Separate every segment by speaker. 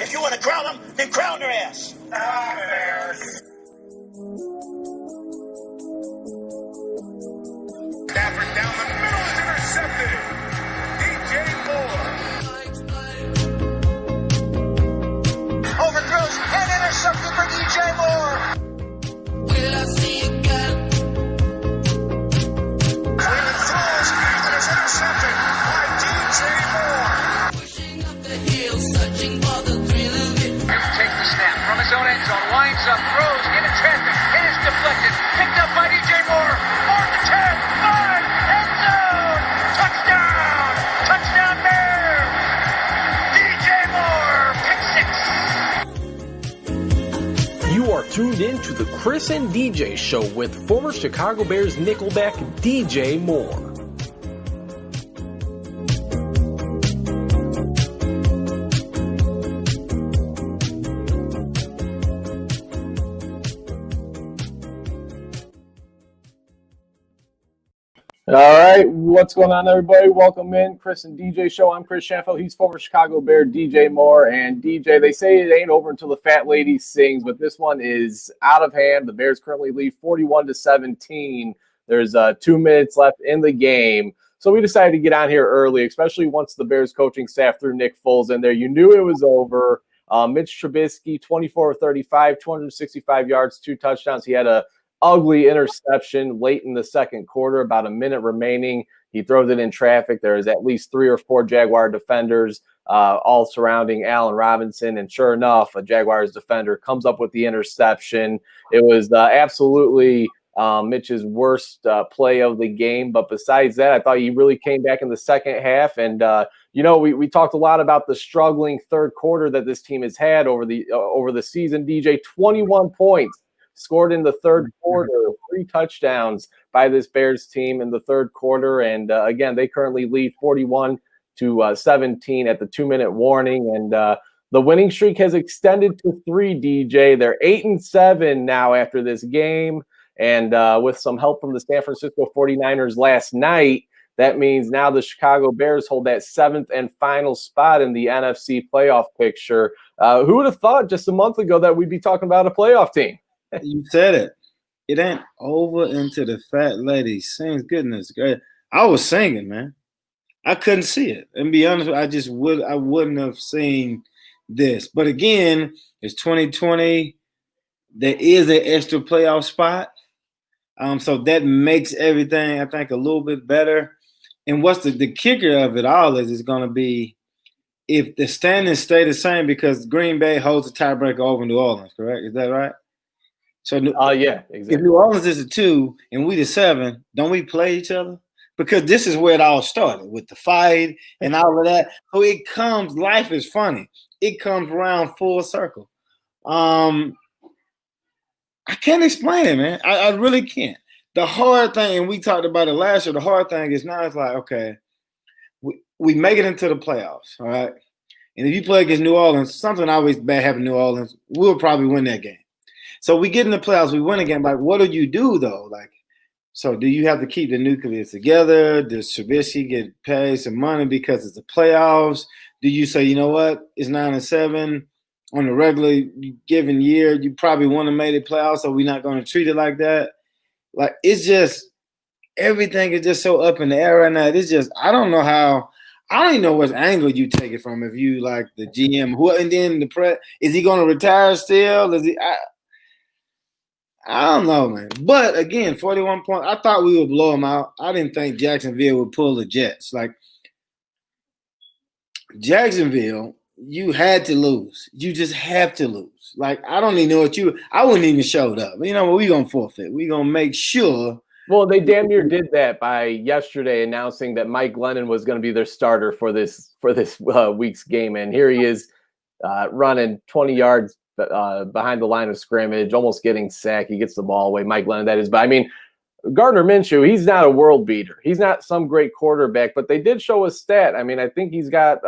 Speaker 1: If you want to crown them, then crown their ass.
Speaker 2: Stafford down the middle is intercepted. DJ Moore.
Speaker 1: Overthrows and intercepted for DJ Moore.
Speaker 3: Will I see you again?
Speaker 2: Cleveland throws and it is intercepted by DJ Moore.
Speaker 3: Pushing up the hill, searching for the thrill of it.
Speaker 4: Takes the snap from his own end zone, winds up, throws into traffic. It is deflected, picked up by DJ Moore. Moore to 10, 5, end zone. Touchdown! Touchdown Bears! DJ Moore, pick 6.
Speaker 5: You are tuned in to the Chris and DJ Show with former Chicago Bears nickelback DJ Moore.
Speaker 6: All right, what's going on, everybody? Welcome in, Chris and DJ Show. I'm Chris Shanfield. He's former Chicago Bear DJ Moore. And DJ, they say it ain't over until the fat lady sings, but this one is out of hand. The Bears currently lead 41-17. There's 2 minutes left in the game. So we decided to get on here early, especially once the Bears coaching staff threw Nick Foles in there. You knew it was over. Mitch Trubisky, 24-35, 265 yards, 2 touchdowns. He had a ugly interception late in the second quarter, about a minute remaining. He throws it in traffic. There's at least 3 or 4 Jaguar defenders all surrounding Allen Robinson. And sure enough, a Jaguars defender comes up with the interception. It was absolutely Mitch's worst play of the game. But besides that, I thought he really came back in the second half. And, we talked a lot about the struggling third quarter that this team has had over the season. DJ, 21 points. Scored in the third quarter, 3 touchdowns by this Bears team in the third quarter. And again, they currently lead 41-17 at the 2-minute warning. And the winning streak has extended to 3, DJ. They're 8-7 now after this game. And with some help from the San Francisco 49ers last night, that means now the Chicago Bears hold that 7th and final spot in the NFC playoff picture. Who would have thought just a month ago that we'd be talking about a playoff team?
Speaker 7: You said it. It ain't over until the fat lady sings. Goodness gracious. I was singing, man. I couldn't see it. And be honest, I wouldn't have seen this. But again, it's 2020. There is an extra playoff spot. So that makes everything, I think, a little bit better. And what's the kicker of it all is going to be if the standings stay the same, because Green Bay holds the tiebreaker over New Orleans, correct? Is that right? So
Speaker 6: yeah, exactly.
Speaker 7: If New Orleans is a 2 and we the 7, don't we play each other? Because this is where it all started with the fight and all of that. So life is funny. It comes around full circle. I can't explain it, man. I really can't. The hard thing, and we talked about it last year, the hard thing is now it's like, okay, we make it into the playoffs, all right? And if you play against New Orleans, something always bad happened to New Orleans, we'll probably win that game. So we get in the playoffs, we win again. Like, what do you do though? Like, so do you have to keep the nucleus together? Does Trubisky get paid some money because it's the playoffs? Do you say, you know what, it's 9-7 on a regular given year? You probably want to make the playoffs, so we're not going to treat it like that. Like, it's just everything is just so up in the air right now. It's just I don't even know what angle you take it from. If you like the GM, and then the press, is he going to retire still? Is he? I don't know, man. But again, 41 points. I thought we would blow them out. I didn't think Jacksonville would pull the Jets. Like, Jacksonville, you had to lose. You just have to lose. Like, I don't even know I wouldn't even showed up. You know what? We're going to forfeit. We're going to make sure.
Speaker 6: Well, they damn near did that by yesterday announcing that Mike Glennon was going to be their starter for this week's game. And here he is running 20 yards behind the line of scrimmage, almost getting sacked. He gets the ball away. Mike Glennon, that is. But I mean, Gardner Minshew, he's not a world beater. He's not some great quarterback, but they did show a stat. I mean, I think he's got,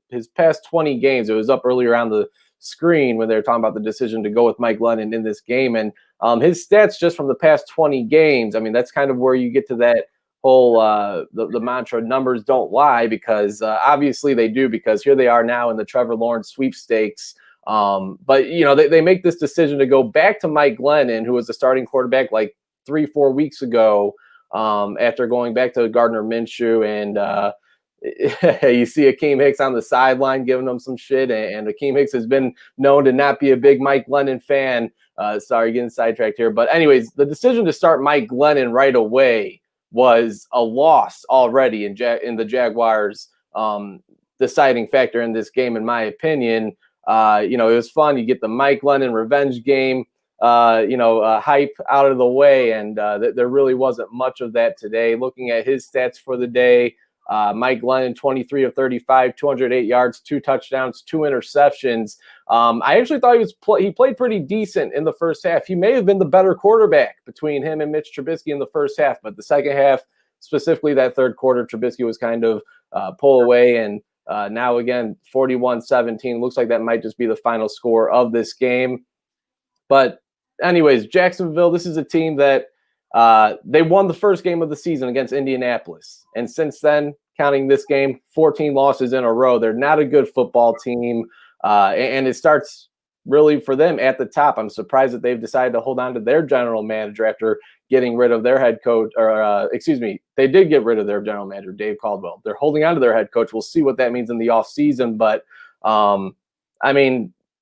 Speaker 6: his past 20 games. It was up earlier on the screen when they were talking about the decision to go with Mike Glennon in this game. And his stats just from the past 20 games, I mean, that's kind of where you get to that whole the mantra numbers don't lie, because obviously they do, because here they are now in the Trevor Lawrence sweepstakes. But they make this decision to go back to Mike Glennon, who was the starting quarterback like 3-4 weeks ago, after going back to Gardner Minshew. And you see Akeem Hicks on the sideline giving them some shit, and Akeem Hicks has been known to not be a big Mike Glennon fan. Sorry, getting sidetracked here. But anyways, the decision to start Mike Glennon right away was a loss already in the Jaguars' deciding factor in this game, in my opinion. It was fun. You get the Mike Glennon revenge game, hype out of the way, and there really wasn't much of that today. Looking at his stats for the day, Mike Glennon, 23 of 35, 208 yards, 2 touchdowns, 2 interceptions. I actually thought he played pretty decent in the first half. He may have been the better quarterback between him and Mitch Trubisky in the first half, but the second half, specifically that third quarter, Trubisky was kind of pull away. And now again, 41-17. Looks like that might just be the final score of this game. But anyways, Jacksonville, this is a team that they won the first game of the season against Indianapolis. And since then, counting this game, 14 losses in a row. They're not a good football team. And it starts really for them at the top. I'm surprised that they've decided to hold on to their general manager after getting rid of their head coach, they did get rid of their general manager, Dave Caldwell. They're holding on to their head coach. We'll see what that means in the offseason. But,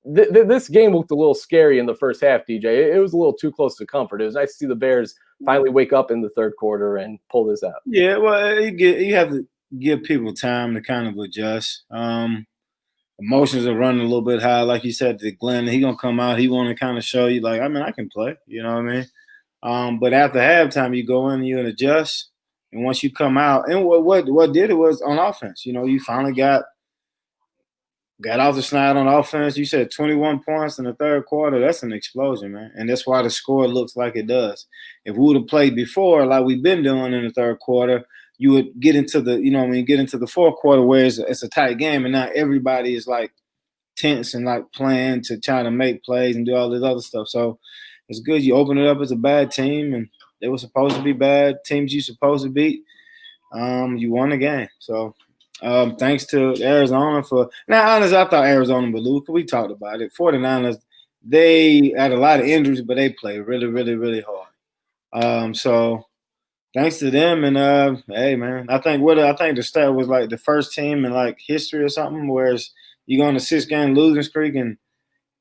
Speaker 6: this game looked a little scary in the first half, DJ. It was a little too close to comfort. It was nice to see the Bears finally wake up in the third quarter and pull this out.
Speaker 7: Yeah, well, you have to give people time to kind of adjust. Emotions are running a little bit high. Like you said, to Glenn, he going to come out. He want to kind of show you, like, I can play. You know what I mean? But after halftime, you go in, you adjust. And once you come out, and what did it was on offense. You finally got off the schneid on offense. You said 21 points in the third quarter. That's an explosion, man. And that's why the score looks like it does. If we would have played before, like we've been doing in the third quarter, you would get into the fourth quarter where it's a tight game, and now everybody is like tense and like playing to try to make plays and do all this other stuff. So it's good. You open it up as a bad team, and they were supposed to be bad teams you're supposed to beat. You won the game. So thanks to Arizona for – now, honestly, I thought Arizona would lose because we talked about it. 49ers, they had a lot of injuries, but they played really, really, really hard. So thanks to them. And, hey, man, I think the stat was like the first team in, like, history or something, whereas you go on a 6-game losing streak and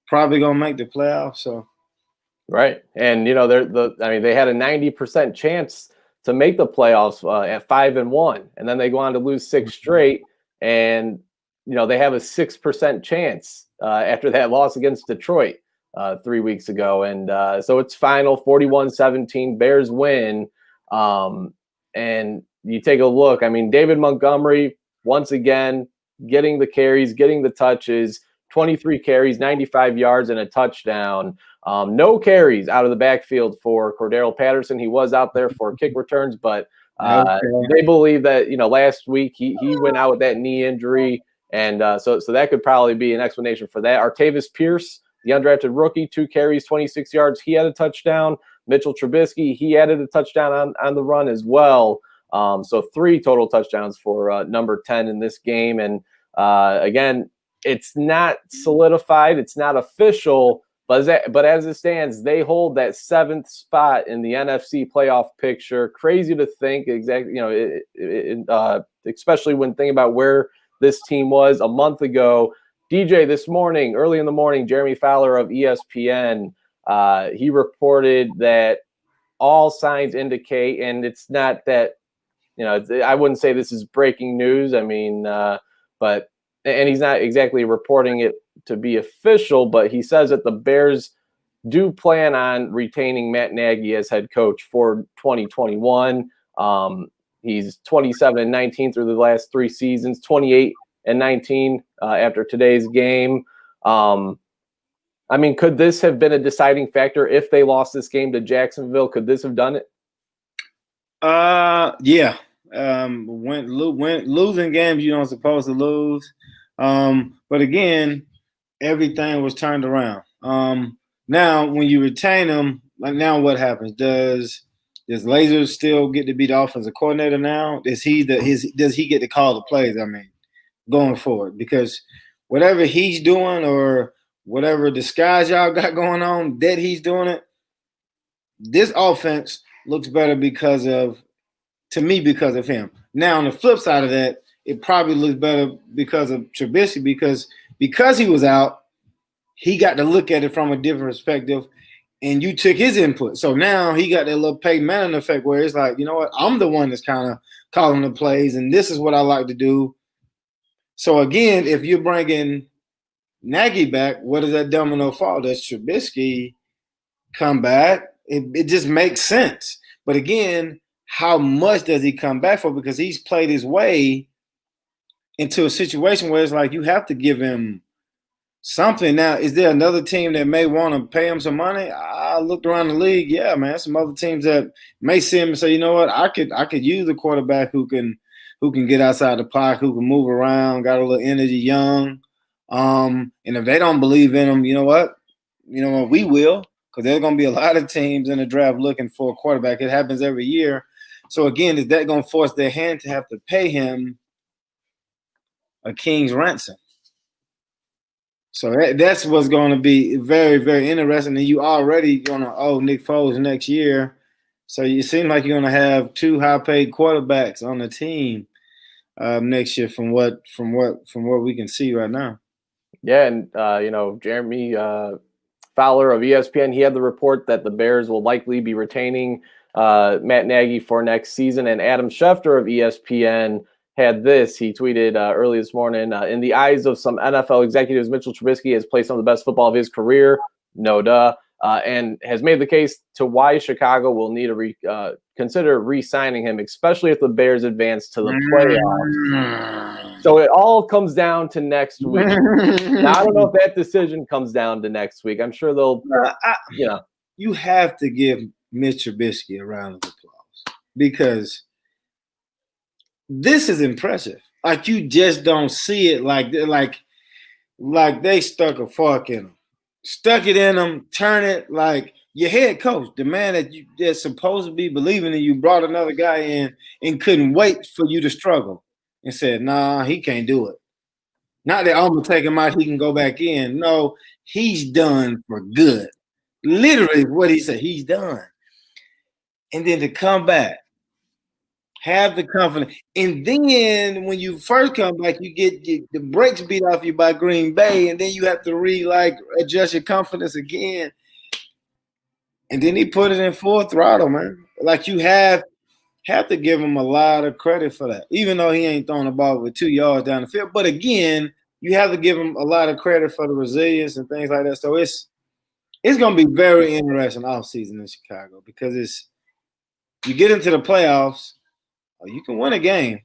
Speaker 7: probably going to make the playoffs. So.
Speaker 6: Right. And, they had a 90% chance to make the playoffs at 5-1, and then they go on to lose 6 straight, and they have a 6% chance after that loss against Detroit 3 weeks ago, and so it's final 41-17, Bears win. And you take a look. David Montgomery once again getting the carries, getting the touches, 23 carries, 95 yards, and a touchdown. No carries out of the backfield for Cordero Patterson. He was out there for kick returns, but they believe that last week he went out with that knee injury, and so that could probably be an explanation for that. Artavis Pierce, the undrafted rookie, 2 carries, 26 yards. He had a touchdown. Mitchell Trubisky, he added a touchdown on the run as well. So 3 total touchdowns for number 10 in this game. And again, it's not solidified, it's not official. But as it stands, they hold that 7th spot in the NFC playoff picture. Crazy to think, exactly. Especially when thinking about where this team was a month ago. DJ, this morning, early in the morning, Jeremy Fowler of ESPN, he reported that all signs indicate, and it's not that, I wouldn't say this is breaking news. But he's not exactly reporting it to be official, but he says that the Bears do plan on retaining Matt Nagy as head coach for 2021. He's 27-19 through the last 3 seasons, 28-19 after today's game. Could this have been a deciding factor if they lost this game to Jacksonville? Could this have done it?
Speaker 7: Yeah. When losing games you don't supposed to lose. But again, everything was turned around. Now, when you retain them, like now what happens? Does Does Laser still get to be the offensive coordinator now? Does he get to call the plays? I mean, going forward, because whatever he's doing or whatever disguise y'all got going on, that he's doing it. This offense looks better because of him. Now, on the flip side of that, it probably looks better because of Trubisky because he was out, he got to look at it from a different perspective, and you took his input. So now he got that little Peyton Manning effect where it's like, you know what, I'm the one that's kind of calling the plays, and this is what I like to do. So again, if you're bringing Nagy back, what does that domino fall? Does Trubisky come back? It just makes sense. But again, how much does he come back for? Because he's played his way into a situation where it's like you have to give him something. Now, is there another team that may want to pay him some money? I looked around the league. Yeah, man, some other teams that may see him and say, you know what, I could use a quarterback who can get outside the pocket, who can move around, got a little energy, young. And if they don't believe in him, you know what, we will. Because there's going to be a lot of teams in the draft looking for a quarterback. It happens every year. So, again, is that going to force their hand to have to pay him a king's ransom? So that's what's going to be very, very interesting. And you already going to owe Nick Foles next year. So you seem like you're going to have two high-paid quarterbacks on the team next year from what we can see right now.
Speaker 6: Yeah, and, Jeremy Fowler of ESPN, he had the report that the Bears will likely be retaining Matt Nagy for next season. And Adam Schefter of ESPN had this. He tweeted early this morning, in the eyes of some NFL executives, Mitchell Trubisky has played some of the best football of his career. No duh. And has made the case to why Chicago will need to consider re-signing him, especially if the Bears advance to the playoffs. So it all comes down to next week. Now, I don't know if that decision comes down to next week. I'm sure they'll,
Speaker 7: You have to give Mitch Trubisky a round of applause because this is impressive. Like, you just don't see it like they stuck a fork in him. Stuck it in them, turn it like your head coach, the man that's supposed to be believing in you, brought another guy in and couldn't wait for you to struggle and said, nah, he can't do it. Not that I'm going to take him out, he can go back in. No, he's done for good. Literally what he said, he's done. And then to come back, have the confidence. And then when you first come back, you get the brakes beat off you by Green Bay, and then you have to adjust your confidence again. And then he put it in full throttle, man. Like, you have to give him a lot of credit for that, even though he ain't throwing the ball with 2 yards down the field. But again, you have to give him a lot of credit for the resilience and things like that. So it's going to be very interesting offseason in Chicago because you get into the playoffs, you can win a game.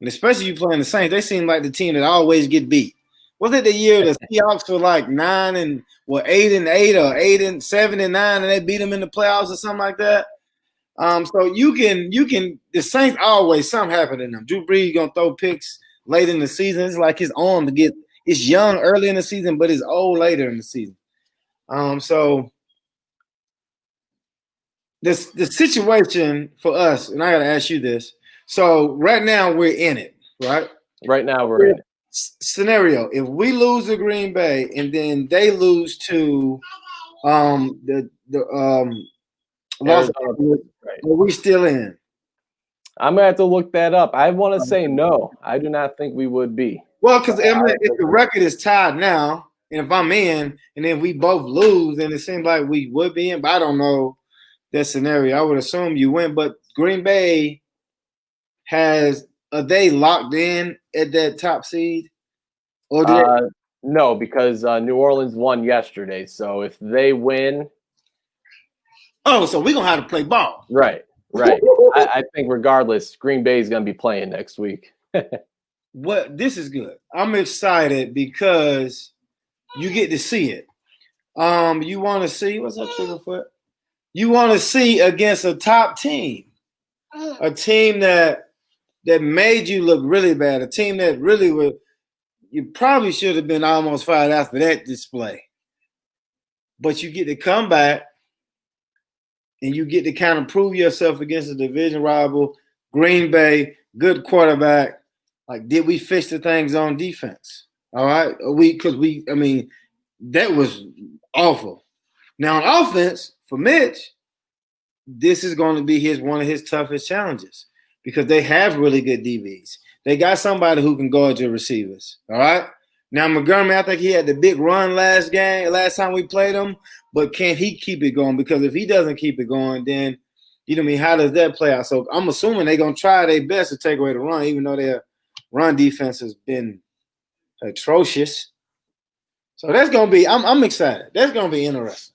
Speaker 7: And especially you playing the Saints, they seem like the team that always get beat. Was it the year the Seahawks were like 8-8 or 7-9 and they beat them in the playoffs or something like that? So you can the Saints always something happened to them. Drew Brees gonna throw picks late in the season. It's like his arm it's young early in the season, but it's old later in the season. So the situation for us, and I gotta ask you this. So right now we're in it, right?
Speaker 6: Right now we're in it.
Speaker 7: Scenario: if we lose to Green Bay and then they lose to the Los Angeles, are we still in?
Speaker 6: I'm gonna have to look that up. I want to say no. I do not think we would be.
Speaker 7: Well, because if the record is tied now, and if I'm in, and then we both lose, then it seems like we would be in. But I don't know that scenario. I would assume you win. But Green Bay are they locked in at that top seed? Or
Speaker 6: no, because New Orleans won yesterday. So if they win,
Speaker 7: so we're gonna have to play ball.
Speaker 6: Right. I think regardless, Green Bay is gonna be playing next week.
Speaker 7: This is good. I'm excited because you get to see it. You want to see what's up, Sugarfoot? You want to see against a top team, a team that made you look really bad, a team that really you probably should have been almost fired after that display. But you get to come back and you get to kind of prove yourself against a division rival, Green Bay, good quarterback. Like, did we fix the things on defense? All right, that was awful. Now on offense, for Mitch, this is going to be one of his toughest challenges because they have really good DBs. They got somebody who can guard your receivers. All right. Now Montgomery, I think he had the big run last time we played him, but can he keep it going? Because if he doesn't keep it going, then how does that play out? So I'm assuming they're gonna try their best to take away the run, even though their run defense has been atrocious. So that's gonna be. I'm excited. That's gonna be interesting.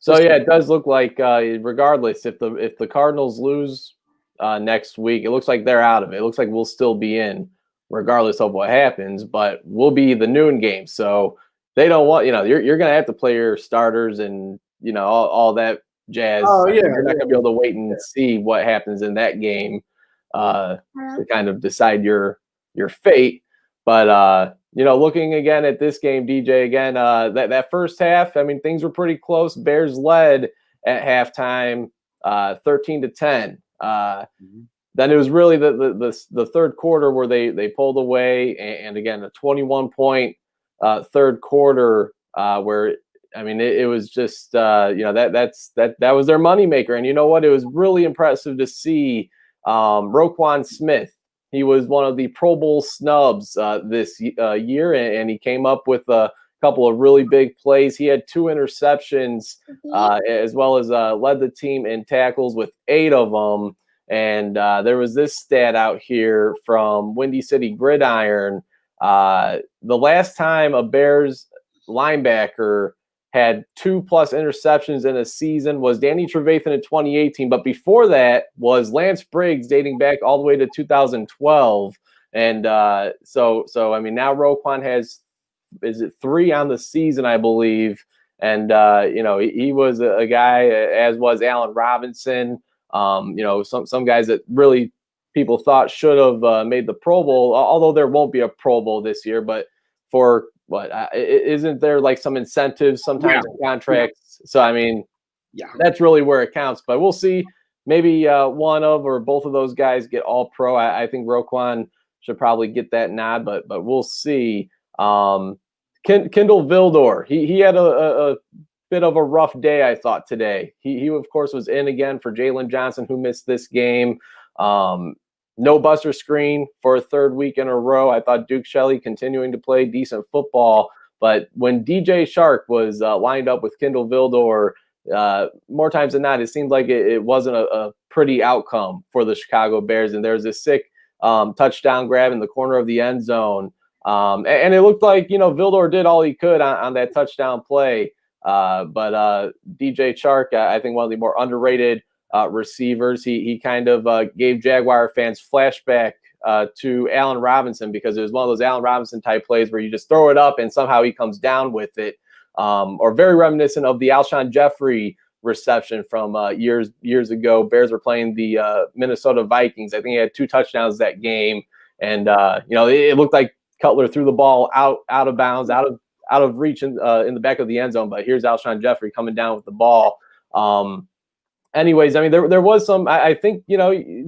Speaker 6: So yeah, it does look like regardless if the Cardinals lose next week, it looks like they're out of it. It looks like we'll still be in regardless of what happens, but we'll be the noon game. So they don't want you're gonna have to play your starters and all that jazz.
Speaker 7: Oh yeah,
Speaker 6: you're not gonna be able to wait and see what happens in that game to kind of decide your fate. But looking again at this game, DJ, again, that first half, I mean, things were pretty close. Bears led at halftime, 13-10. Then it was really the third quarter where they pulled away, and again, a 21-point third quarter where it was just that was their moneymaker. And you know what? It was really impressive to see Roquan Smith. He was one of the Pro Bowl snubs this year, and he came up with a couple of really big plays. He had 2 interceptions, as well as led the team in tackles with 8 of them. And there was this stat out here from Windy City Gridiron. The last time a Bears linebacker had 2+ interceptions in a season was Danny Trevathan in 2018. But before that was Lance Briggs, dating back all the way to 2012. And so now Roquan has, is it 3 on the season, I believe. And, he was a guy, as was Allen Robinson. Some guys that really people thought should have made the Pro Bowl, although there won't be a Pro Bowl this year. But for what isn't there like some incentives sometimes in contracts? So that's really where it counts. But we'll see. Maybe one of or both of those guys get all pro. I think Roquan should probably get that nod, but we'll see. Kendall Vildor, he had a bit of a rough day, I thought, today. He of course was in again for Jalen Johnson, who missed this game. No buster screen for a third week in a row. I thought Duke Shelley continuing to play decent football, but when DJ Shark was lined up with Kendall Vildor, more times than not, it seemed like it wasn't a pretty outcome for the Chicago Bears. And there's this sick touchdown grab in the corner of the end zone. And it looked like, Vildor did all he could on that touchdown play. But DJ Chark, I think one of the more underrated receivers. He kind of gave Jaguar fans flashback to Allen Robinson, because it was one of those Allen Robinson type plays where you just throw it up and somehow he comes down with it. Or very reminiscent of the Alshon Jeffrey reception from years ago. Bears were playing the Minnesota Vikings. I think he had 2 touchdowns that game. And, it looked like Cutler threw the ball out of bounds, out of reach in the back of the end zone. But here's Alshon Jeffrey coming down with the ball. Anyways, there was some, I think,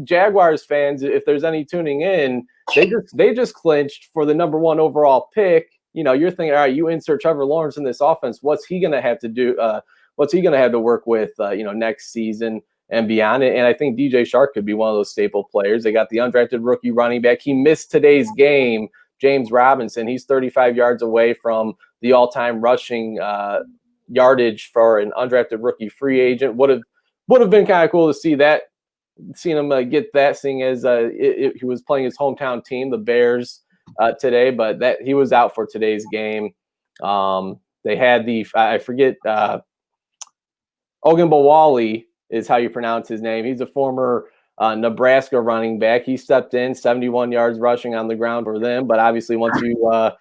Speaker 6: Jaguars fans, if there's any tuning in, they just clinched for the number 1 overall pick. You're thinking, all right, you insert Trevor Lawrence in this offense. What's he going to have to do? What's he going to have to work with, next season and beyond? And I think DJ Shark could be one of those staple players. They got the undrafted rookie running back. He missed today's game, James Robinson. He's 35 yards away from the all-time rushing yardage for an undrafted rookie free agent. Would have been kind of cool to see that, seeing him get that, seeing as he was playing his hometown team, the Bears, today, but that he was out for today's game. They had I forget, Ogunbowale is how you pronounce his name. He's a former Nebraska running back. He stepped in, 71 yards rushing on the ground for them. But obviously, once the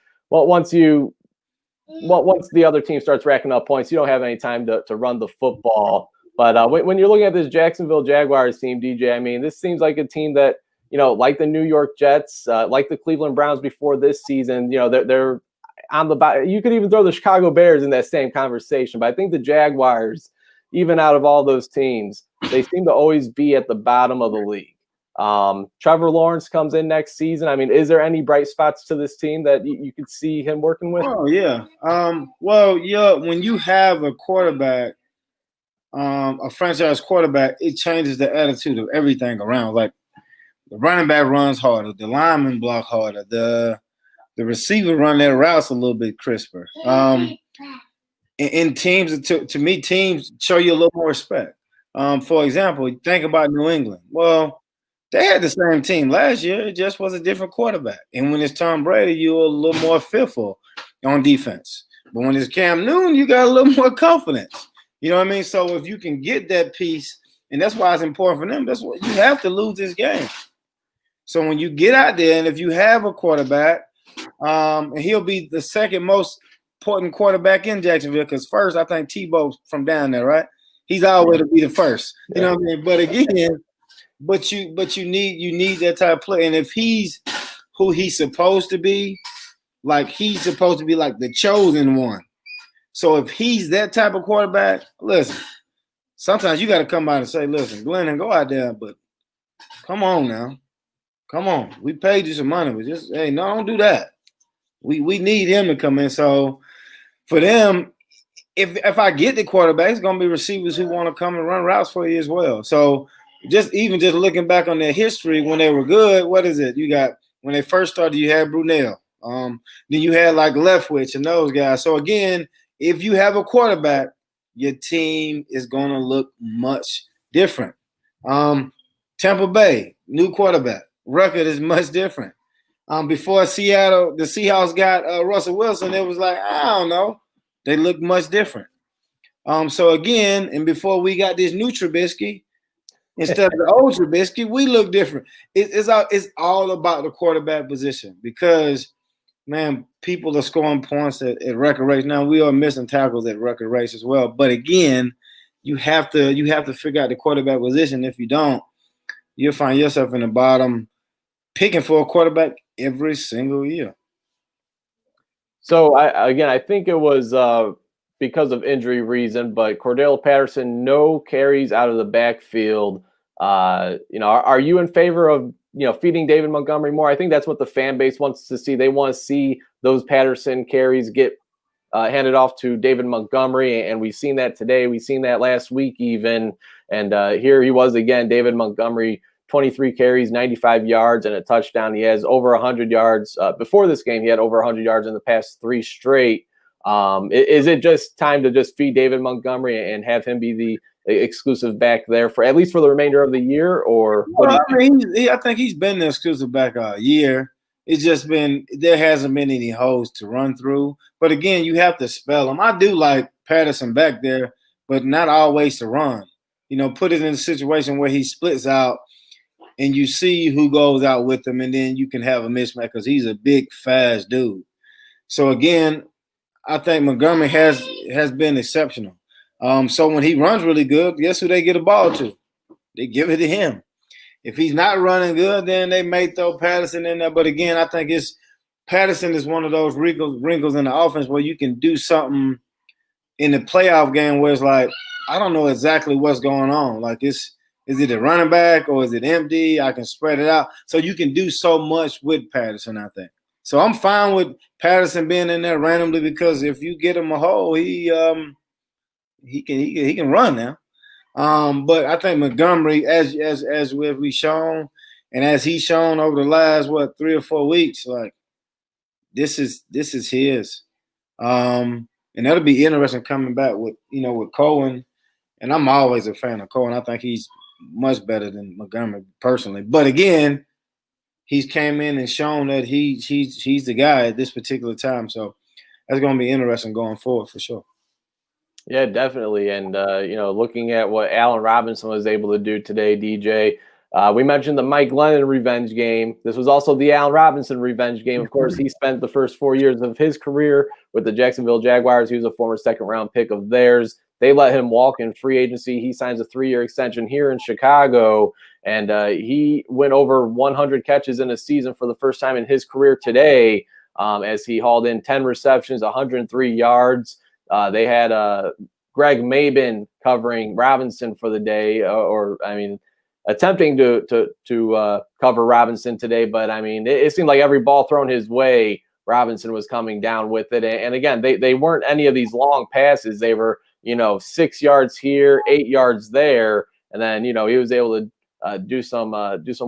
Speaker 6: other team starts racking up points, you don't have any time to run the football. But when you're looking at this Jacksonville Jaguars team, DJ, this seems like a team that, like the New York Jets, like the Cleveland Browns before this season, they're on the – you could even throw the Chicago Bears in that same conversation. But I think the Jaguars even out of all those teams, they seem to always be at the bottom of the league. Trevor Lawrence comes in next season. I mean, is there any bright spots to this team that you could see him working with?
Speaker 7: Oh, yeah. Well, yeah, when you have a quarterback, a franchise quarterback, it changes the attitude of everything around. Like the running back runs harder, the lineman block harder, the receiver run their routes a little bit crisper. In teams, to me, teams show you a little more respect. For example, think about New England. Well, they had the same team last year. It just was a different quarterback. And when it's Tom Brady, you're a little more fearful on defense. But when it's Cam Newton, you got a little more confidence. You know what I mean? So if you can get that piece, and that's why it's important for them, that's what you have to lose this game. So when you get out there, and if you have a quarterback, and he'll be the second most important quarterback in Jacksonville, because first, I think Tebow from down there, right? He's always to be the first. You know what I mean? But again, but you need that type of play. And if he's who he's supposed to be, like he's supposed to be like the chosen one. So if he's that type of quarterback, listen, sometimes you got to come out and say, listen, Glennon, go out there, but come on now. Come on. We paid you some money, but just, hey, no, don't do that. We need him to come in. So for them, if I get the quarterback, it's going to be receivers who want to come and run routes for you as well. So just looking back on their history when they were good, what is it? You got when they first started, you had Brunell. Then you had like Leftwich and those guys. So again, if you have a quarterback, your team is going to look much different. Tampa Bay, new quarterback. Record is much different. Before Seattle, the Seahawks got Russell Wilson, it was like, I don't know. They look much different. So again, and before we got this new Trubisky, instead of the old Trubisky, we look different. It's all about the quarterback position because, man, people are scoring points at record rates. Now we are missing tackles at record rates as well. But again, you have to figure out the quarterback position. If you don't, you'll find yourself in the bottom, picking for a quarterback every single year.
Speaker 6: So I think it was because of injury reason, but Cordell Patterson, no carries out of the backfield. Are you in favor of feeding David Montgomery more? I think that's what the fan base wants to see. They want to see those Patterson carries get handed off to David Montgomery, and we've seen that today. We've seen that last week even, and here he was again, David Montgomery, 23 carries, 95 yards, and a touchdown. He has over 100 yards. Before this game, he had over 100 yards in the past 3 straight. Is it just time to just feed David Montgomery and have him be the exclusive back there for at least for the remainder of the year? Or
Speaker 7: I think he's been the exclusive back all year. It's just been there hasn't been any holes to run through. But again, you have to spell him. I do like Patterson back there, but not always to run. Put it in a situation where he splits out and you see who goes out with him, and then you can have a mismatch because he's a big, fast dude. So again, I think Montgomery has been exceptional. So when he runs really good, guess who they get a ball to? They give it to him. If he's not running good, then they may throw Patterson in there. But again, I think Patterson is one of those wrinkles in the offense where you can do something in the playoff game where it's like, I don't know exactly what's going on. Like is it a running back or is it empty? I can spread it out. So you can do so much with Patterson, I think. So I'm fine with Patterson being in there randomly because if you get him a hole, he can run now. But I think Montgomery, as we've shown, and as he's shown over the last 3 or 4 weeks, like this is his. And that'll be interesting coming back with Cohen. And I'm always a fan of Cohen. I think he's much better than Montgomery personally. But again, he's came in and shown that he's the guy at this particular time. So that's going to be interesting going forward for sure.
Speaker 6: Yeah, definitely. And, looking at what Allen Robinson was able to do today, DJ, we mentioned the Mike Glennon revenge game. This was also the Allen Robinson revenge game. Of course, he spent the first 4 years of his career with the Jacksonville Jaguars. He was a former second-round pick of theirs. They let him walk in free agency. He signs a 3-year extension here in Chicago, and he went over 100 catches in a season for the first time in his career today as he hauled in 10 receptions, 103 yards. They had
Speaker 5: Greg Maben covering Robinson for the day, attempting to cover Robinson today. But I mean, it seemed like every ball thrown his way, Robinson was coming down with it. And again, they weren't any of these long passes. They were, 6 yards here, 8 yards there, and then he was able to do some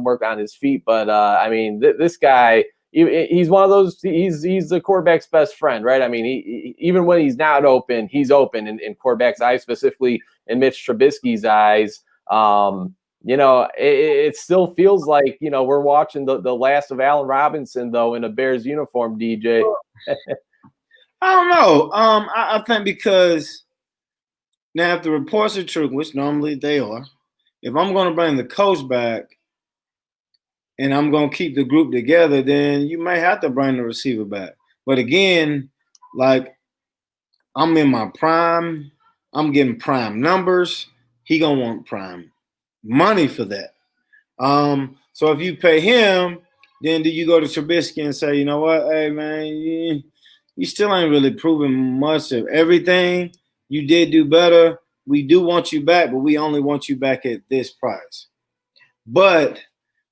Speaker 5: work on his feet. But I mean, this guy. He's one of those. He's the quarterback's best friend, right? I mean, he even when he's not open, he's open in quarterback's eyes, specifically in Mitch Trubisky's eyes. It still feels like we're watching the last of Allen Robinson though in a Bears uniform, DJ.
Speaker 7: I don't know. I think because now if the reports are true, which normally they are, if I'm going to bring the coach back and I'm going to keep the group together, then you may have to bring the receiver back. But again, like I'm in my prime, I'm getting prime numbers. He going to want prime money for that. So if you pay him, then do you go to Trubisky and say, you know what, hey, man, you still ain't really proven much of everything. You did do better. We do want you back, but we only want you back at this price. But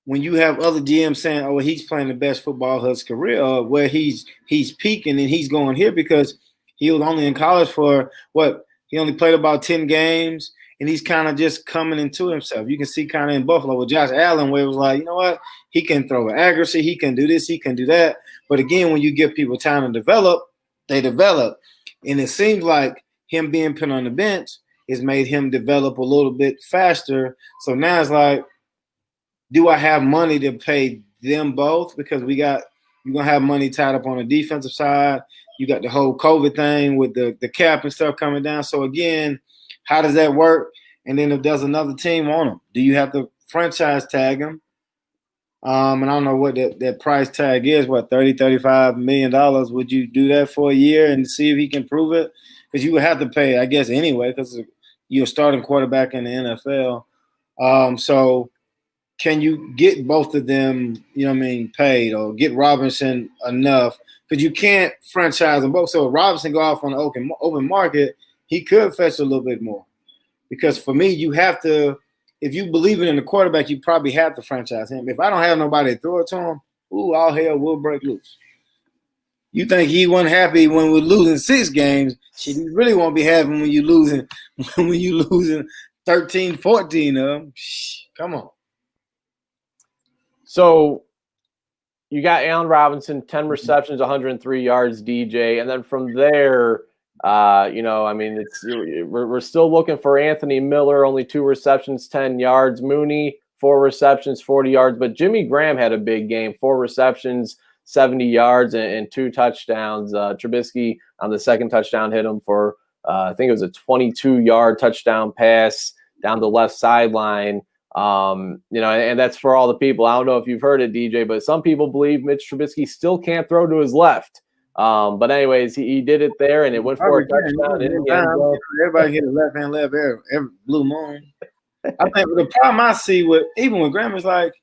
Speaker 7: when you have other GMs saying, oh, he's playing the best football of his career, where he's peaking and he's going here because he was only in college for he only played about 10 games, and he's kind of just coming into himself. You can see kind of in Buffalo with Josh Allen where it was like, you know what, he can throw with accuracy, he can do this, he can do that. But again, when you give people time to develop, they develop. And it seems like him being put on the bench has made him develop a little bit faster. So now it's like, do I have money to pay them both? Because you're going to have money tied up on the defensive side. You got the whole COVID thing with the cap and stuff coming down. So, again, how does that work? And then if there's another team on him, do you have to franchise tag him? And I don't know what that price tag is, $30-35 million. Would you do that for a year and see if he can prove it? Because you would have to pay, I guess, anyway, because you're a starting quarterback in the NFL. So can you get both of them, paid, or get Robinson enough? Because you can't franchise them both. So if Robinson go off on the open market, he could fetch a little bit more. Because for me, you have to – if you believe in the quarterback, you probably have to franchise him. If I don't have nobody to throw it to him, all hell will break loose. You think he wasn't happy when we're losing 6 games? Shit, he really won't be happy when you're losing 13, 14 of them. Come on.
Speaker 5: So you got Allen Robinson, 10 receptions, 103 yards, DJ. And then from there, we're still looking for Anthony Miller, only 2 receptions, 10 yards. Mooney, 4 receptions, 40 yards. But Jimmy Graham had a big game, 4 receptions, 70 yards, and 2 touchdowns. Trubisky on the second touchdown hit him for, I think it was a 22-yard touchdown pass down the left sideline. And that's for all the people. I don't know if you've heard it, DJ, but some people believe Mitch Trubisky still can't throw to his left. But anyways, he did it there, and it went for a touchdown.
Speaker 7: Everybody hit a left hand, every blue moon. I think the problem I see even with Graham is like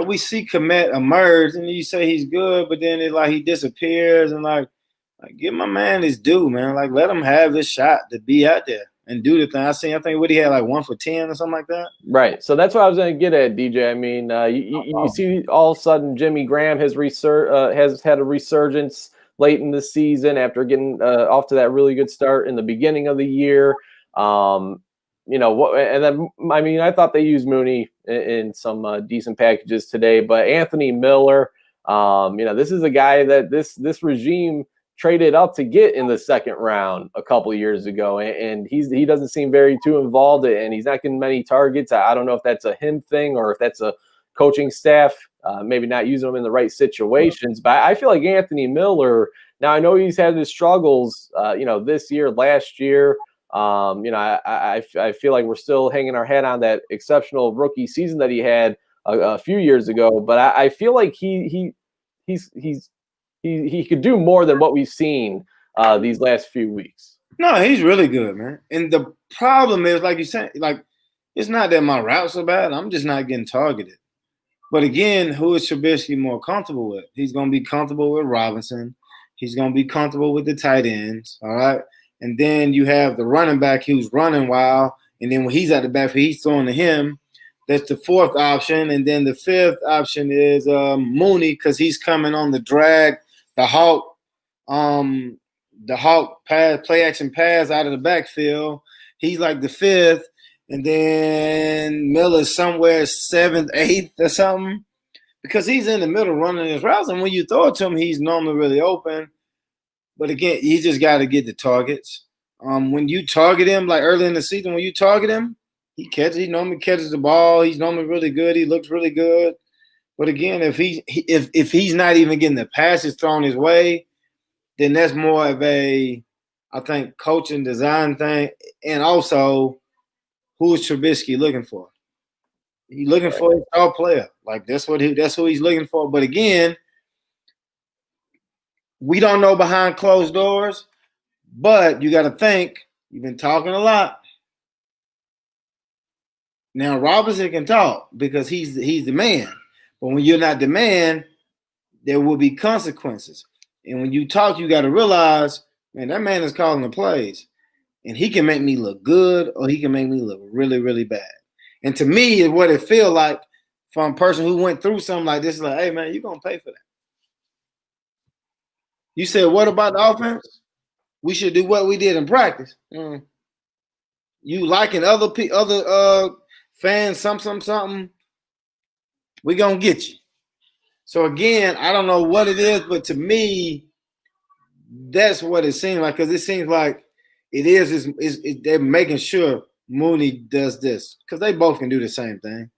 Speaker 7: we see Komet emerge, and you say he's good, but then it's like he disappears, and like give my man his due, man. Like let him have his shot to be out there and do the thing. I think what he had 1 for 10 or something like that.
Speaker 5: Right. So that's what I was going to get at, DJ. I mean, you see all of a sudden Jimmy Graham has had a resurgence late in the season after getting off to that really good start in the beginning of the year. And then, I mean, I thought they used Mooney in some decent packages today, but Anthony Miller, this is a guy that this regime traded up to get in the second round a couple of years ago, and he doesn't seem very too involved, and he's not getting many targets. I don't know if that's a him thing or if that's a coaching staff maybe not using him in the right situations. But I feel like Anthony Miller, now I know he's had his struggles, this year, last year. I feel like we're still hanging our head on that exceptional rookie season that he had a few years ago. But I feel like he could do more than what we've seen these last few weeks.
Speaker 7: No, he's really good, man. And the problem is, like you said, it's not that my routes are bad. I'm just not getting targeted. But again, who is Trubisky more comfortable with? He's going to be comfortable with Robinson. He's going to be comfortable with the tight ends, all right? And then you have the running back who's running wild. And then when he's at the backfield, he's throwing to him. That's the fourth option. And then the fifth option is Mooney, because he's coming on the drag, the hawk pass, play action pass out of the backfield. He's like the fifth. And then Miller's somewhere seventh, eighth or something, because he's in the middle running his routes. And when you throw it to him, he's normally really open. But again, you just got to get the targets. When you target him, like early in the season, when you target him, he normally catches the ball. He's normally really good. He looks really good. But again, if he's not even getting the passes thrown his way, then that's more of a, I think, coaching design thing. And also, who is Trubisky looking for? He's looking for a star player. Like that's who he's looking for. But again, we don't know behind closed doors. But you got to think, you've been talking a lot. Now Robinson can talk because he's the man. But when you're not the man, there will be consequences. And when you talk, you got to realize, man, that man is calling the plays. And he can make me look good or he can make me look really, really bad. And to me, is what it feels like from a person who went through something like this. Like, hey, man, you're going to pay for that. You said, what about the offense? We should do what we did in practice. You liking other fans, something, we're going to get you. So, again, I don't know what it is, but to me, that's what it seems like, because it seems like they're making sure Mooney does this, because they both can do the same thing.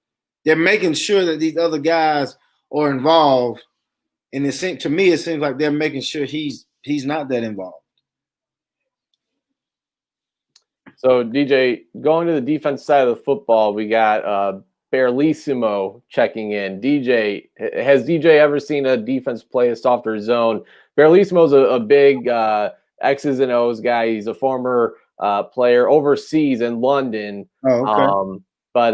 Speaker 7: They're making sure that these other guys are involved, and it seems like they're making sure he's not that involved.
Speaker 5: So, DJ, going to the defense side of the football, we got Barlissimo checking in. DJ, has DJ ever seen a defense play a softer zone? Barlissimo's a big X's and O's guy. He's a former player overseas in London.
Speaker 7: Oh, okay.
Speaker 5: But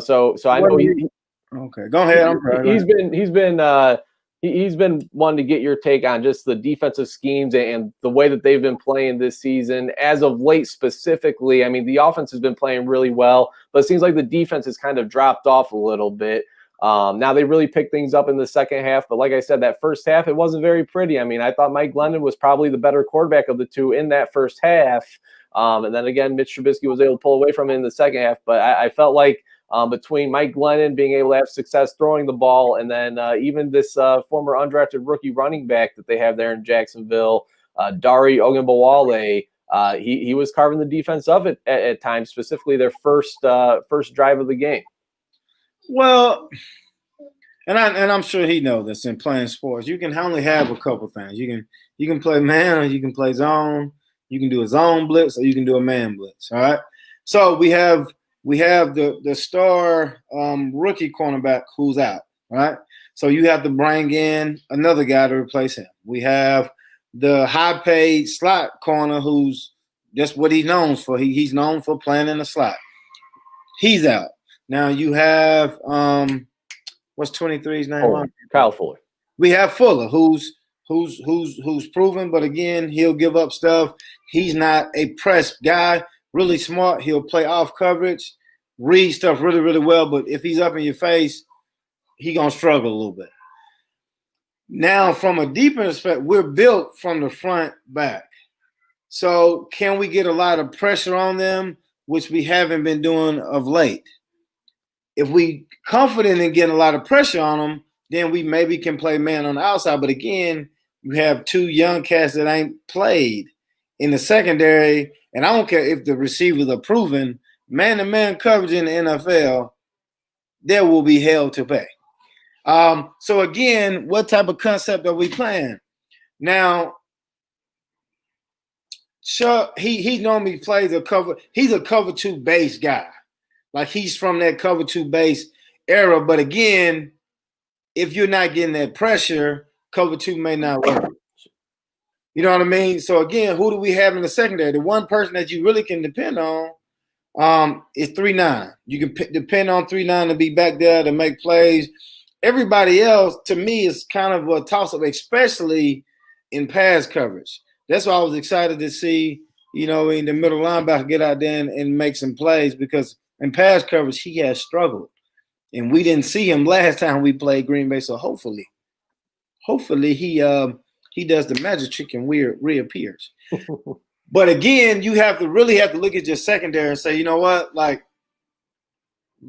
Speaker 5: so I know he.
Speaker 7: Okay, go ahead.
Speaker 5: He's been wanting to get your take on just the defensive schemes and the way that they've been playing this season. As of late specifically, I mean, the offense has been playing really well, but it seems like the defense has kind of dropped off a little bit. Now they really picked things up in the second half, but like I said, that first half, it wasn't very pretty. I mean, I thought Mike Glennon was probably the better quarterback of the two in that first half. And then again, Mitch Trubisky was able to pull away from it in the second half, but I felt like between Mike Glennon being able to have success throwing the ball, and then even this former undrafted rookie running back that they have there in Jacksonville, Dari Ogunbowale, he was carving the defense up at times, specifically their first drive of the game.
Speaker 7: Well, and I'm sure he knows this in playing sports. You can only have a couple things. You can play man or you can play zone. You can do a zone blitz or you can do a man blitz. All right. So we have the star rookie cornerback who's out, right? So you have to bring in another guy to replace him. We have the high-paid slot corner who's just what he's known for. He's known for playing in the slot. He's out. Now you have what's 23's name?
Speaker 5: Kyle Fuller.
Speaker 7: We have Fuller, who's proven, but again, he'll give up stuff. He's not a press guy. Really smart. He'll play off coverage, read stuff really, really well. But if he's up in your face, he's going to struggle a little bit. Now, from a deeper perspective, we're built from the front back. So can we get a lot of pressure on them, which we haven't been doing of late? If we confident in getting a lot of pressure on them, then we maybe can play man on the outside. But again, you have two young cats that ain't played in the secondary. And I don't care if the receivers are proven, man-to-man coverage in the NFL, there will be hell to pay. So, again, what type of concept are we playing? Now, Chuck, he normally plays a cover. He's a cover two base guy. Like he's from that cover two base era. But, again, if you're not getting that pressure, cover two may not work. You know what I mean? So, again, who do we have in the secondary? The one person that you really can depend on is 3-9. You can depend on 3-9 to be back there to make plays. Everybody else, to me, is kind of a toss-up, especially in pass coverage. That's why I was excited to see, in the middle linebacker get out there and make some plays, because in pass coverage he has struggled. And we didn't see him last time we played Green Bay, so hopefully he does the magic trick and reappears. But again, you really have to look at your secondary and say, you know what, like,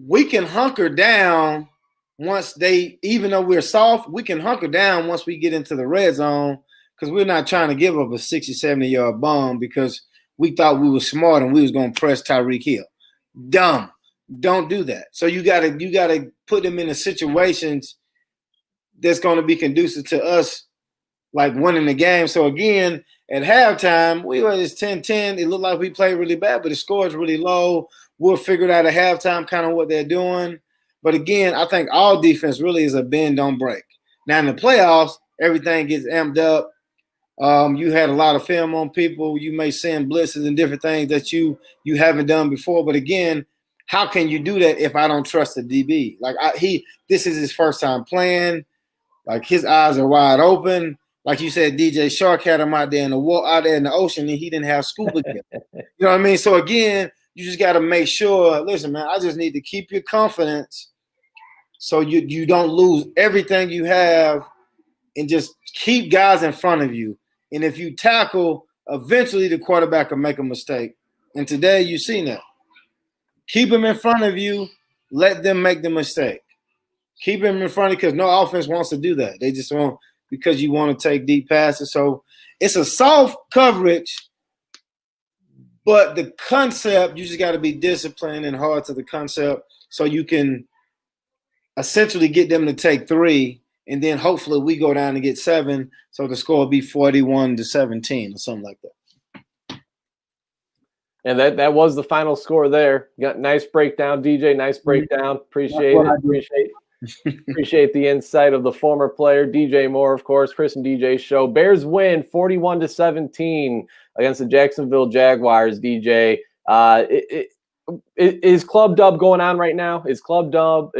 Speaker 7: we can hunker down once even though we're soft, we can hunker down once we get into the red zone, because we're not trying to give up a 60, 70-yard bomb because we thought we were smart and we was going to press Tyreek Hill. Dumb. Don't do that. So you gotta put them in the situations that's going to be conducive to us, like, winning the game. So again, at halftime, we were just 10-10. It looked like we played really bad, but the score is really low. We'll figure out at halftime kind of what they're doing. But again, I think all defense really is a bend, don't break. Now in the playoffs, everything gets amped up. You had a lot of film on people. You may send blitzes and different things that you haven't done before. But again, how can you do that if I don't trust the DB? Like, this is his first time playing. Like, his eyes are wide open. Like you said, DJ Shark had him out there in the ocean, and he didn't have scuba gear. You know what I mean? So again, you just got to make sure. Listen, man, I just need to keep your confidence so you don't lose everything you have, and just keep guys in front of you. And if you tackle, eventually the quarterback will make a mistake. And today you've seen that. Keep them in front of you. Let them make the mistake. Keep them in front of you, because no offense wants to do that. They just want, because you want to take deep passes. So it's a soft coverage, but the concept, you just got to be disciplined and hard to the concept so you can essentially get them to take 3, and then hopefully we go down and get 7, so the score will be 41-17 or something like that.
Speaker 5: And that was the final score there. Got nice breakdown, DJ. Nice breakdown. Appreciate the insight of the former player, DJ Moore, of course. Chris and DJ's show. Bears win 41-17 against the Jacksonville Jaguars. DJ, is Club Dub going on right now? Is Club Dub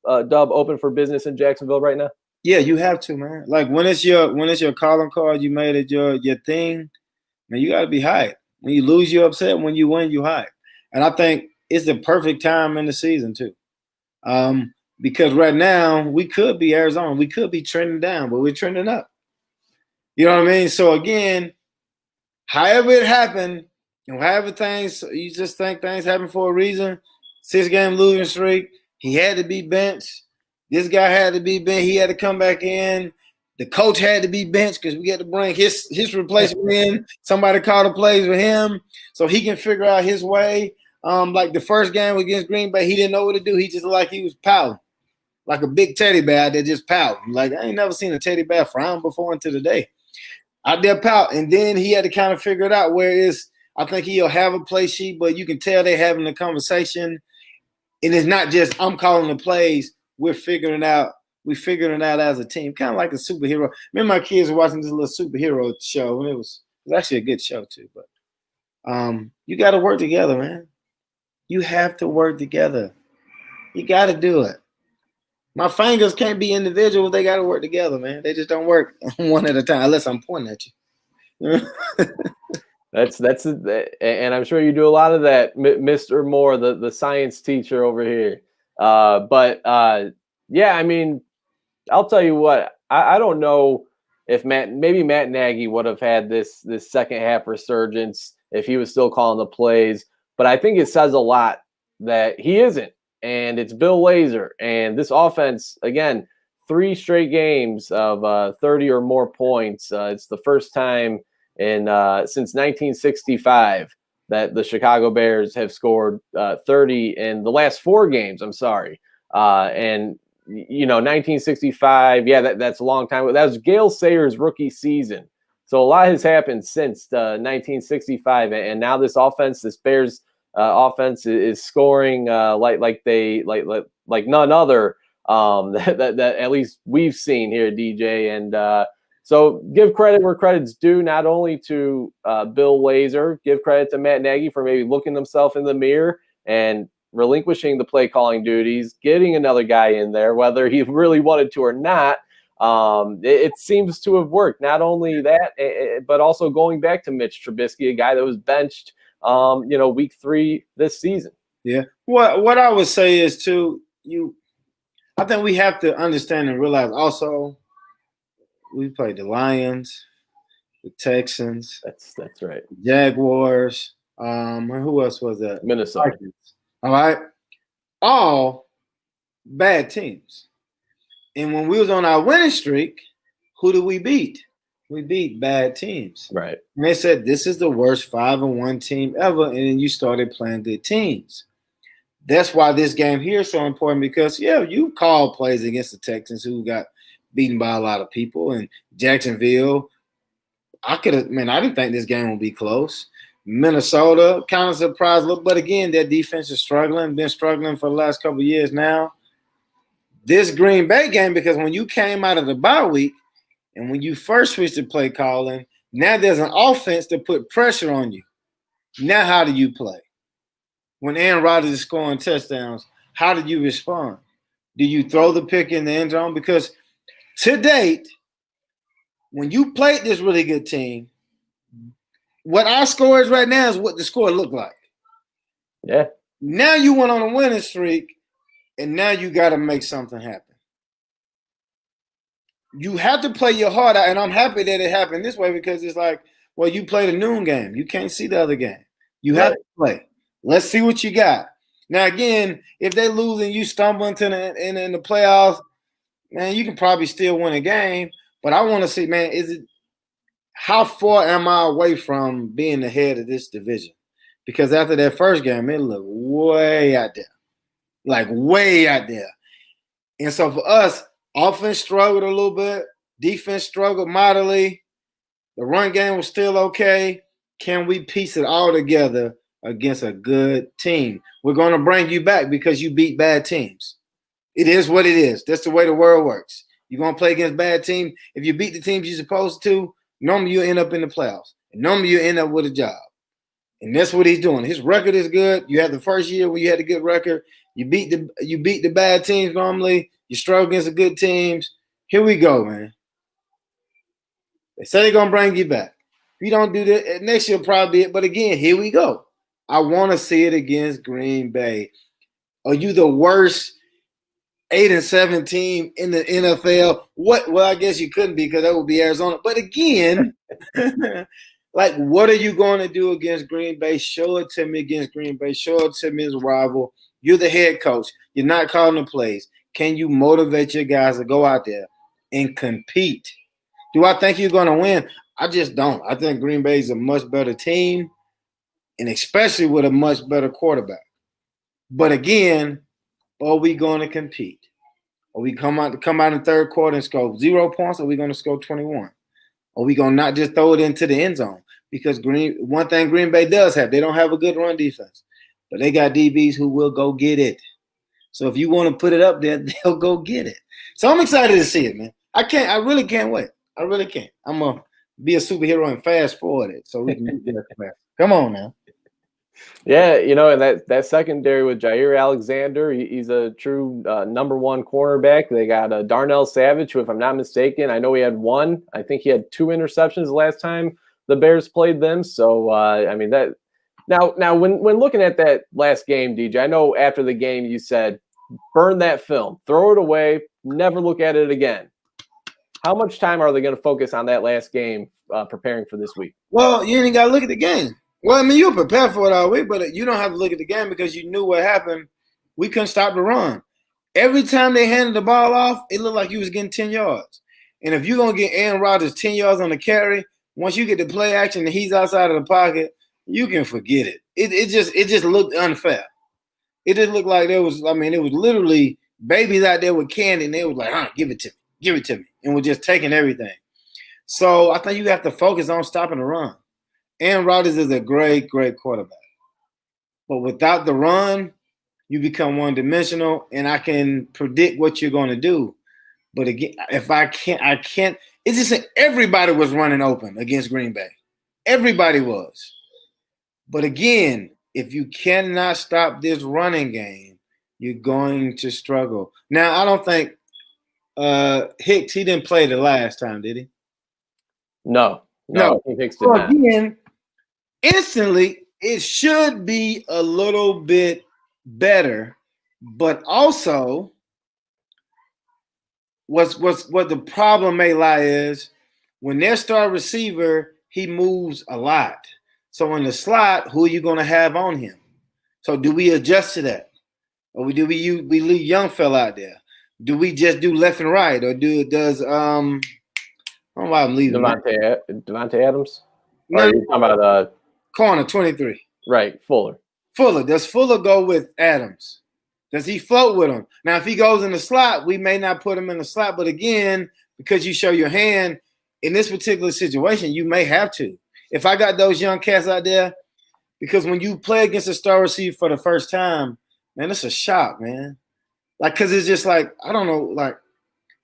Speaker 5: open for business in Jacksonville right now?
Speaker 7: Yeah, you have to, man. Like, when it's your calling card, you made it your thing, man. You got to be hyped. When you lose, you're upset. When you win, you hype. And I think it's the perfect time in the season too, because right now we could be Arizona, we could be trending down, but we're trending up. You know what I mean? So again, however it happened, and however things, you just think things happen for a reason. 6-game losing streak. He had to be benched. This guy had to be benched. He had to come back in. The coach had to be benched because we had to bring his replacement in. Somebody called the plays with him so he can figure out his way. Like the first game against Green Bay, he didn't know what to do. He just looked like he was pouting, like a big teddy bear that just pouting. Like, I ain't never seen a teddy bear frown before until today. Out there pout. And then he had to kind of figure it out, whereas I think he'll have a play sheet, but you can tell they're having a conversation. And it's not just I'm calling the plays. We're figuring it out. We figured it out as a team, kind of like a superhero. Me and my kids were watching this little superhero show, and it was actually a good show too. But you got to work together, man. You have to work together. You got to do it. My fingers can't be individual. They got to work together, man. They just don't work one at a time unless I'm pointing at you.
Speaker 5: That's and I'm sure you do a lot of that, Mr. Moore, the science teacher over here. Yeah, I mean, I'll tell you what, I don't know if maybe Matt Nagy would have had this second half resurgence if he was still calling the plays, but I think it says a lot that he isn't, and it's Bill Lazor. And this offense, again, 3 straight games of 30 or more points. It's the first time since 1965 that the Chicago Bears have scored 30 in the last 4 games. I'm sorry. And 1965, yeah, that's a long time. That was Gale Sayers' rookie season. So a lot has happened since 1965, and now this Bears offense is scoring like none other that at least we've seen here, DJ. And so give credit where credit's due, not only to Bill Lazor, give credit to Matt Nagy for maybe looking himself in the mirror and relinquishing the play calling duties, getting another guy in there, whether he really wanted to or not. It seems to have worked. Not only that, but also going back to Mitch Trubisky, a guy that was benched, week 3 this season.
Speaker 7: Yeah. What I would say is I think we have to understand and realize also we played the Lions, the Texans.
Speaker 5: That's right.
Speaker 7: Jaguars. Who else was that?
Speaker 5: Minnesota.
Speaker 7: Vikings. All right. All bad teams. And when we was on our winning streak, who did we beat? We beat bad teams.
Speaker 5: Right.
Speaker 7: And they said this is the worst 5-1 team ever. And then you started playing good teams. That's why this game here is so important because, you called plays against the Texans who got beaten by a lot of people. And Jacksonville, I didn't think this game would be close. Minnesota, kind of surprised, but again, their defense is struggling, been struggling for the last couple of years now. This Green Bay game, because when you came out of the bye week and when you first switched to play calling, now there's an offense to put pressure on you. Now how do you play? When Aaron Rodgers is scoring touchdowns, how do you respond? Do you throw the pick in the end zone? Because to date, when you played this really good team, what our score is right now is what the score looked like.
Speaker 5: Yeah.
Speaker 7: Now you went on a winning streak, and now you got to make something happen. You have to play your heart out, and I'm happy that it happened this way because it's like, well, you played a noon game. You can't see the other game. You have to play. Let's see what you got. Now, again, if they lose and you stumble into in the playoffs, man, you can probably still win a game. But I want to see, man, how far am I away from being the head of this division? Because after that first game, it looked way out there. Like way out there. And so for us, offense struggled a little bit. Defense struggled mightily. The run game was still okay. Can we piece it all together against a good team? We're going to bring you back because you beat bad teams. It is what it is. That's the way the world works. You're going to play against bad teams. If you beat the teams you're supposed to, normally you end up in the playoffs. And normally you end up with a job. And that's what he's doing. His record is good. You had the first year where you had a good record. You beat the bad teams normally. You struggle against the good teams. Here we go, man. They say they're going to bring you back. If you don't do that, next year will probably be it. But again, here we go. I want to see it against Green Bay. Are you the worst 8-7 team in the NFL? Well, I guess you couldn't be because that would be Arizona. But again, like, what are you going to do against Green Bay? Show it to me against Green Bay. Show it to me as a rival. You're the head coach. You're not calling the plays. Can you motivate your guys to go out there and compete? Do I think you're going to win? I just don't. I think Green Bay is a much better team, and especially with a much better quarterback. But again, are we going to compete? Are we come out in third quarter and score 0 points, or are we going to score 21? Are we going to not just throw it into the end zone? Because one thing Green Bay does have, they don't have a good run defense, but they got DBs who will go get it. So if you want to put it up there, they'll go get it. So I'm excited to see it, man. I really can't wait. I really can't. I'm going to be a superhero and fast forward it so we can get that. Come on now.
Speaker 5: Yeah, and that secondary with Jair Alexander, he's a true number one cornerback. They got Darnell Savage, who, if I'm not mistaken, I know he had one. I think he had 2 interceptions the last time the Bears played them. So, that now when looking at that last game, DJ, I know after the game you said, burn that film, throw it away, never look at it again. How much time are they going to focus on that last game preparing for this week?
Speaker 7: Well, you ain't got to look at the game. Well, you were prepared for it all week, but you don't have to look at the game because you knew what happened. We couldn't stop the run. Every time they handed the ball off, it looked like you was getting 10 yards. And if you're going to get Aaron Rodgers 10 yards on the carry, once you get the play action and he's outside of the pocket, you can forget it. It just looked unfair. It just looked like it was literally babies out there with candy, and they was like, give it to me, and was just taking everything. So I think you have to focus on stopping the run. Aaron Rodgers is a great, great quarterback. But without the run, you become one-dimensional, and I can predict what you're going to do. But again, if I can't. It's just that everybody was running open against Green Bay. Everybody was. But again, if you cannot stop this running game, you're going to struggle. Now, I don't think Hicks, he didn't play the last time, did he?
Speaker 5: No. Hicks did
Speaker 7: So
Speaker 5: not.
Speaker 7: again, instantly, it should be a little bit better, but also what the problem may lie is when their star receiver, he moves a lot. So in the slot, who are you going to have on him? So do we adjust to that? Or we leave young fella out there? Do we just do left and right? Or does I don't know why I'm leaving.
Speaker 5: Devontae Adams?
Speaker 7: No,
Speaker 5: or are you talking about
Speaker 7: corner 23.
Speaker 5: Right, Fuller.
Speaker 7: Does Fuller go with Adams? Does he float with him? Now, if he goes in the slot, we may not put him in the slot. But again, because you show your hand in this particular situation, you may have to. If I got those young cats out there, because when you play against a star receiver for the first time, man, it's a shock, man. Like, because it's just like, I don't know, like,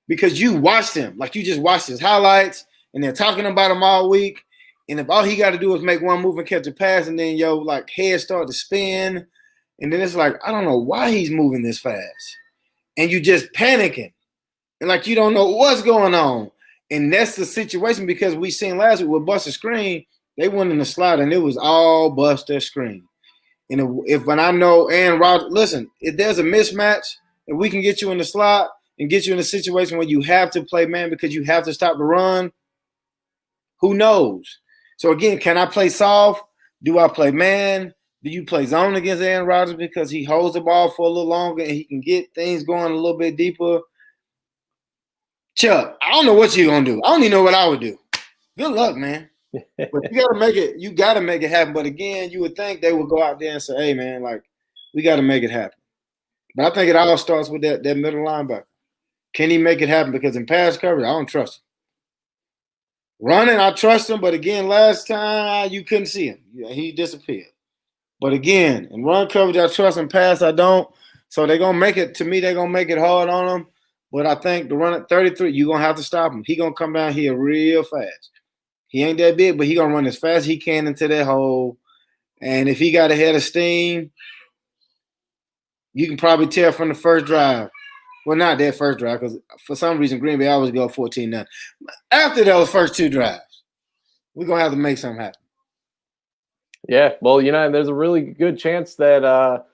Speaker 7: because you watched him. Like, you just watched his highlights, and they're talking about him all week. And if all he got to do is make one move and catch a pass, and then, like, head start to spin, and then it's like, I don't know why he's moving this fast. And you just panicking. And, like, you don't know what's going on. And that's the situation because we seen last week with Buster Screen, they went in the slot, and it was all Buster Screen. And when I know Aaron Rodgers, listen, if there's a mismatch, if we can get you in the slot and get you in a situation where you have to play man because you have to stop the run, who knows? So, again, can I play soft? Do I play man? Do you play zone against Aaron Rodgers because he holds the ball for a little longer and he can get things going a little bit deeper? Chuck, I don't know what you're going to do. I don't even know what I would do. Good luck, man. But you got to make it happen. But, again, you would think they would go out there and say, hey, man, like, we got to make it happen. But I think it all starts with that middle linebacker. Can he make it happen? Because in pass coverage, I don't trust him. Running, I trust him. But, again, last time you couldn't see him. He disappeared. But, again, in run coverage, I trust him. Pass, I don't. So they're going to make it – to me, they're going to make it hard on him. But I think the run at 33, you're going to have to stop him. He's going to come down here real fast. He ain't that big, but he's going to run as fast as he can into that hole. And if he got a head of steam, you can probably tell from the first drive. Well, not that first drive because for some reason Green Bay always go 14-0. After those first two drives, we're going to have to make something happen.
Speaker 5: Yeah, well, there's a really good chance that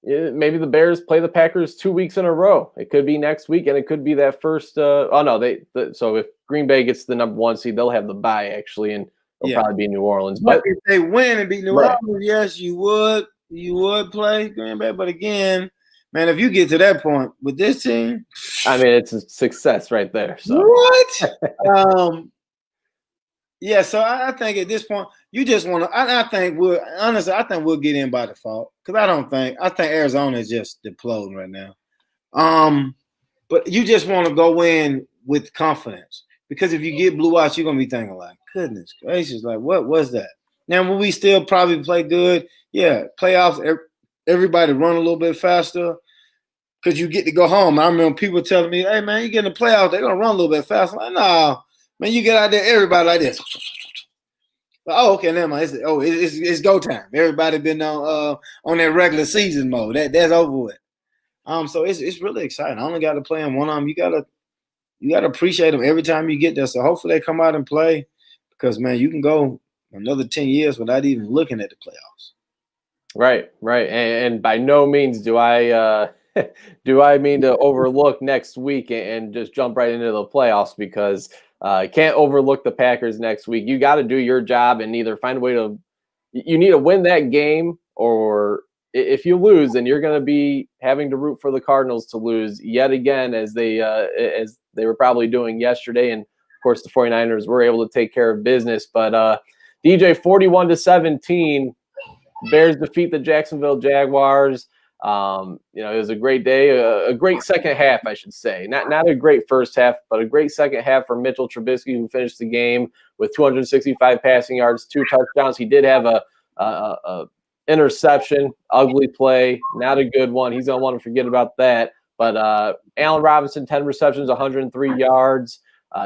Speaker 5: maybe the Bears play the Packers 2 weeks in a row. It could be next week, and it could be that first. So if Green Bay gets the number 1 seed, they'll have the bye actually, and it'll probably be New Orleans.
Speaker 7: But if they win and beat New Orleans, yes, you would play Green Bay. But again, man, if you get to that point with this team,
Speaker 5: I mean, it's a success right there. So.
Speaker 7: What? Yeah, so I think at this point you just want to. I think we'll get in by default because I think Arizona is just imploding right now. But you just want to go in with confidence because if you get blew out, you're gonna be thinking like, goodness gracious, like what was that? Now will we still probably play good? Yeah, playoffs. Everybody run a little bit faster because you get to go home. I remember people telling me, "Hey man, you get in the playoffs, they're gonna run a little bit faster." I'm like, no. Man, you get out there, everybody like this. Oh, okay, never mind. It's go time. Everybody been on that regular season mode. That's over with. So it's really exciting. I only got to play them one arm. You gotta appreciate them every time you get there. So hopefully they come out and play because man, you can go another 10 years without even looking at the playoffs.
Speaker 5: Right, and by no means do I mean to overlook next week and just jump right into the playoffs because. Can't overlook the Packers next week. You got to do your job and either find a way to – you need to win that game or if you lose, then you're going to be having to root for the Cardinals to lose yet again as they were probably doing yesterday. And, of course, the 49ers were able to take care of business. But, DJ, 41-17, Bears defeat the Jacksonville Jaguars. It was a great day, a great second half, I should say. Not a great first half, but a great second half for Mitchell Trubisky, who finished the game with 265 passing yards, 2 touchdowns. He did have a interception, ugly play, not a good one. He's gonna want to forget about that. But Allen Robinson, 10 receptions, 103 yards.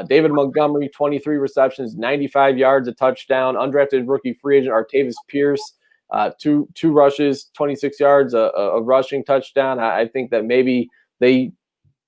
Speaker 5: David Montgomery, 23 receptions, 95 yards, a touchdown. Undrafted rookie free agent Artavis Pierce. Two rushes, 26 yards, a rushing touchdown. I think that maybe they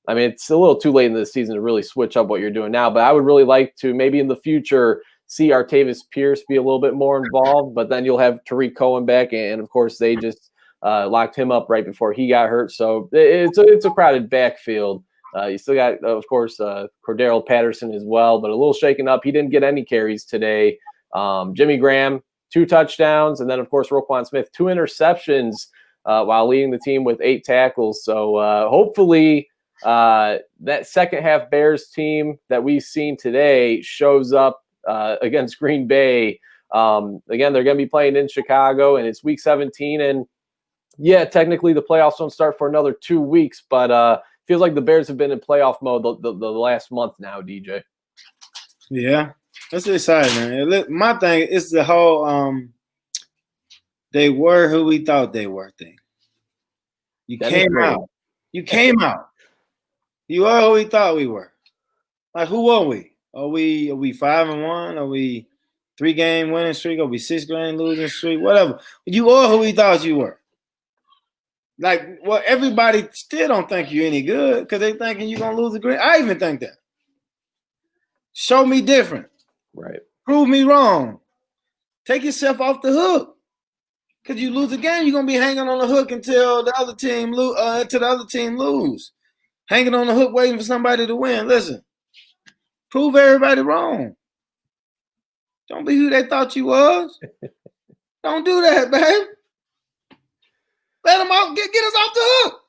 Speaker 5: I mean, it's a little too late in the season to really switch up what you're doing now, but I would really like to maybe in the future see Artavis Pierce be a little bit more involved, but then you'll have Tariq Cohen back, and of course they just locked him up right before he got hurt. So it's a crowded backfield. You still got, of course, Cordero Patterson as well, but a little shaken up. He didn't get any carries today. Jimmy Graham, 2 touchdowns, and then, of course, Roquan Smith, 2 interceptions while leading the team with 8 tackles. So hopefully that second half Bears team that we've seen today shows up against Green Bay. Again, they're going to be playing in Chicago, and it's week 17. And, yeah, technically the playoffs don't start for another 2 weeks, but feels like the Bears have been in playoff mode the last month now, DJ.
Speaker 7: Yeah, that's exciting, man. My thing is the whole they were who we thought they were thing. You came out. You came out. You are who we thought we were. Like, who are we? Are we 5-1? Are we 3-game winning streak? Are we 6-game losing streak? Whatever. You are who we thought you were. Like, well, everybody still don't think you're any good because they thinking you're gonna lose the green. I even think that. Show me different.
Speaker 5: Right.
Speaker 7: Prove me wrong. Take yourself off the hook. Because you lose a game, you're gonna be hanging on the hook until the other team lose. Hanging on the hook, waiting for somebody to win. Listen, prove everybody wrong. Don't be who they thought you was. Don't do that, babe. Let them out. Get us off the hook.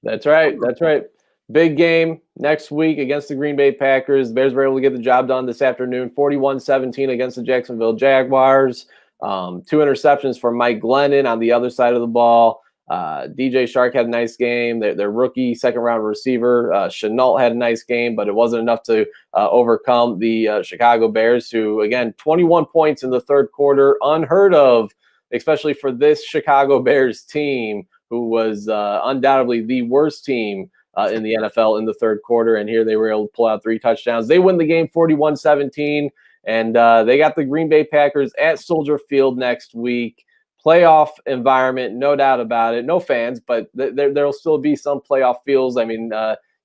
Speaker 5: That's right. That's right. Big game next week against the Green Bay Packers. The Bears were able to get the job done this afternoon, 41-17 against the Jacksonville Jaguars. 2 interceptions for Mike Glennon on the other side of the ball. DJ Shark had a nice game. Their rookie second-round receiver, Chenault, had a nice game, but it wasn't enough to overcome the Chicago Bears, who, again, 21 points in the third quarter, unheard of, especially for this Chicago Bears team, who was undoubtedly the worst team in the NFL in the third quarter. And here they were able to pull out 3 touchdowns. They win the game 41-17, and they got the Green Bay Packers at Soldier Field next week. Playoff environment, no doubt about it. No fans, but there'll still be some playoff feels. I mean,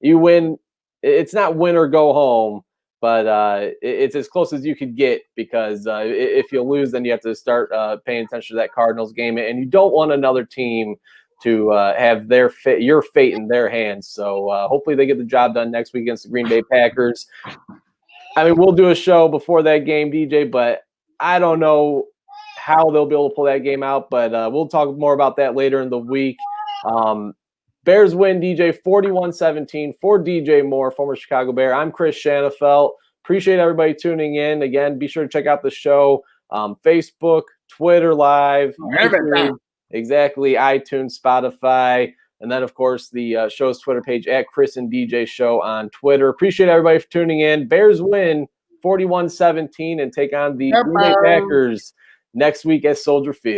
Speaker 5: you win. It's not win or go home, but it's as close as you could get because if you lose, then you have to start paying attention to that Cardinals game, and you don't want another team to have your fate in their hands. So hopefully they get the job done next week against the Green Bay Packers. I mean, we'll do a show before that game, DJ, but I don't know how they'll be able to pull that game out, but we'll talk more about that later in the week. Bears win, DJ, 41-17 for DJ Moore, former Chicago Bear. I'm Chris Shanafelt. Appreciate everybody tuning in. Again, be sure to check out the show, Facebook, Twitter Live, YouTube, exactly, iTunes, Spotify, and then, of course, the show's Twitter page at Chris and DJ Show on Twitter. Appreciate everybody for tuning in. Bears win 41-17 and take on the Green Bay Packers next week at Soldier Field.